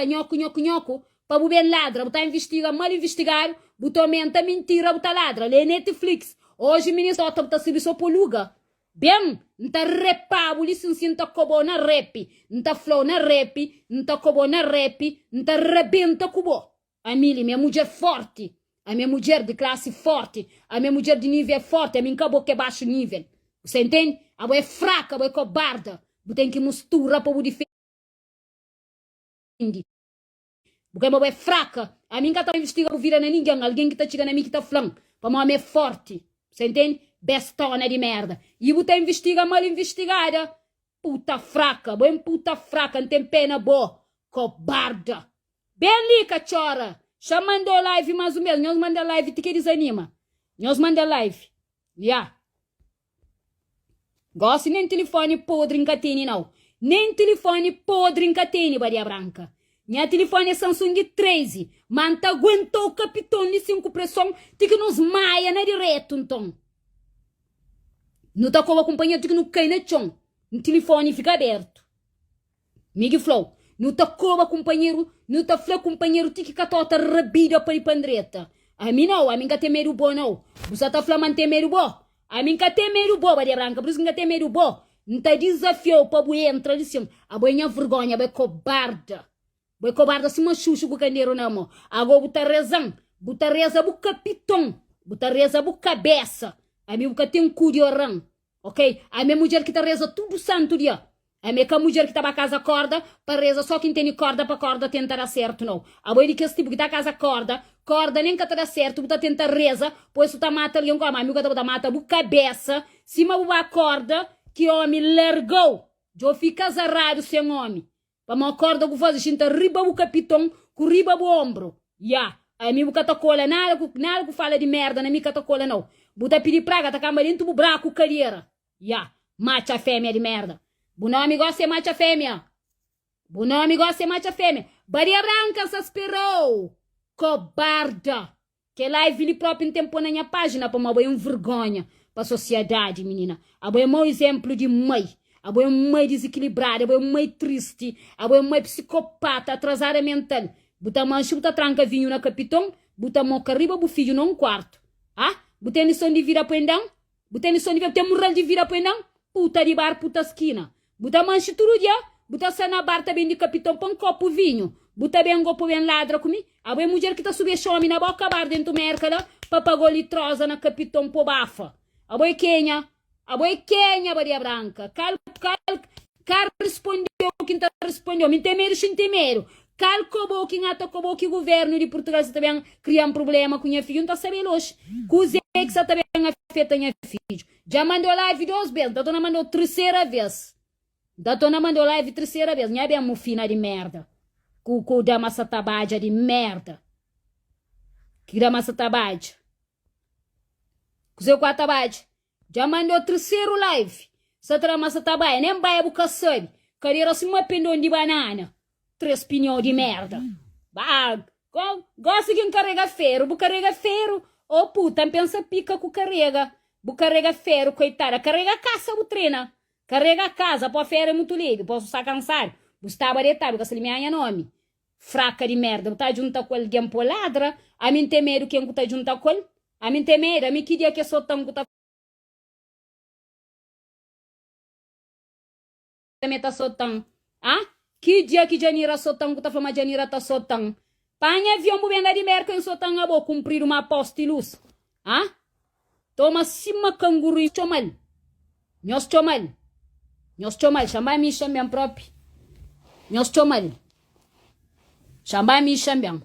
nhoco, nhoco, nhoco, para bem ladra, botar investiga, mal investigar, botar menta mentira, botar ladra, lê Netflix. Hoje o ministro está serviço por lugar. Bem, nta repa, o licencinho nta cobo na rap, nta flow na rap, nta cobo na rap, nta rebenta cubo. A minha mulher forte, a minha mulher de classe forte, a minha mulher de nível forte, a minha cabo que é baixo nível. Você entende? A boa é fraca, a boa é cobarda. Você tem que misturar para o defender. Porque a boa é fraca. A minha tá investigando vira na ninguém, alguém que tá chegando a mim que tá falando. Para uma é forte. Você entende? Bestona de merda. E você investiga mal investigada. Puta fraca, bem puta fraca, não tem pena boa. Cobarda. Bem ali, cachorra. Chamando live mais ou menos. Nós manda live, te que desanima. Nós manda live. Yeah. Gosto nem telefone podre em catene, não. Nem telefone podre em catene, Baria Branca. Minha telefone é Samsung 13. Manta aguentou o capitão de 5 pressão. Tem que nos maia na direto, então. Não tá com a companhia, tem que não cai na chão. O telefone fica aberto. Miguel Flow. Não tá com a companheiro. Não tá com companheiro, tem que catota rabida para ir pandreta. A mim não, a mim que tem medo bom, não. Você tá falando tem medo bom. A mim que tem medo bom, Baria Branca. Por isso que tem medo bom. Não tá desafio para o entrar assim. A boinha vergonha, a cobarda. Boi cobarda se machucho com o candeiro não, mo. Agora buta rezão, buta reza bu capitão, buta reza bu cabeça. A minha buca tem cu de orang, ok? A minha mulher que tá reza tudo santo dia. A minha mulher que tá pra casa corda, para reza só quem tem corda para corda tentar dar certo, não. A boi de que esse tipo que tá casa corda nem que tá dar certo, buta tentar reza, pois tu tá mata ali, a minha buca tá mata bu cabeça, cima bu a corda, que homem largou. Jo fica zarrado sem homem. Para uma corda que faz a riba o capitão, com riba o ombro. Ya, a mim buca cola, nada que fala de merda, na minha cola não. Buta pedir praga, tá cama dentro do buraco carreira. Ya, macha fêmea de merda. Bu nome gosta é macha fêmea. Bu nome gosta é macha fêmea. Baria Branca se aspirou. Cobarda. Que live ele próprio em tempo na minha página para uma boa vergonha para a sociedade, menina. A boa é mau exemplo de mãe. A boa é mãe desequilibrada, a boa é mãe triste, a boa é mãe psicopata, atrasada mental. Buta mancha, buta tranca vinho na capitão, buta moca riba, bu filho num quarto. Ah? Buta nição de vira pendão? Buta nição de vira, tem moral de vira pendão? Puta de bar, puta esquina. Buta mancha tudo dia, buta sana bar também de capitão, põe copo vinho. Buta bem gopo bem ladra comigo. A boa é mulher que tá subindo chome na boca bar dentro do mercado, papagou litrosa na capitão por bafa. A boa é Kenya. A boa é Kenya, Baria Branca. Cal respondeu quem tá respondeu. Me temeiro, sem temeiro. Cal cobo quem atacou que o governo de Portugal se também cria um problema com minha filha. Não tá sabendo hoje. Cusei que você também afeta minha filha. Já mandou live 2 vezes. Da dona mandou 3ª vez. Da dona mandou live 3ª vez. Minha bem mufina de merda. Com da massa tabadia de merda. Que da massa tabadia. Cusei com a tabadia. Já mandou 3º live. Sa trama sa tabaya. Nem baia buka sabe. Carreira assim uma pendão de banana. 3 pinhão de merda. Bah. Gosta que carrega ferro. Bu carrega ferro. Oh puta, pensa pica com carrega. Bu carrega ferro, coitada. Carrega caça, bu treina. Carrega casa. Pô, ferro é muito lindo. Posso só cansar. Bu está baretar. Porque se ele me anha nome. Fraca de merda. Bu tá junta com alguém por ladra. A mim temeiro quem tá junta com ele. A mim temeiro. A mim que dia que sou tão que tá meta sotang. Ah? Que dia que Janira sotang, que tá falando Janira tá sotang. Panha avião bubenda de merca em sotang a bo cumprir uma poste luz. Ah? Toma cima canguru chomal. Nós chomal. Nós chomal, chama mi chambiam próprio. Nós chomal. Chama mi chambiam.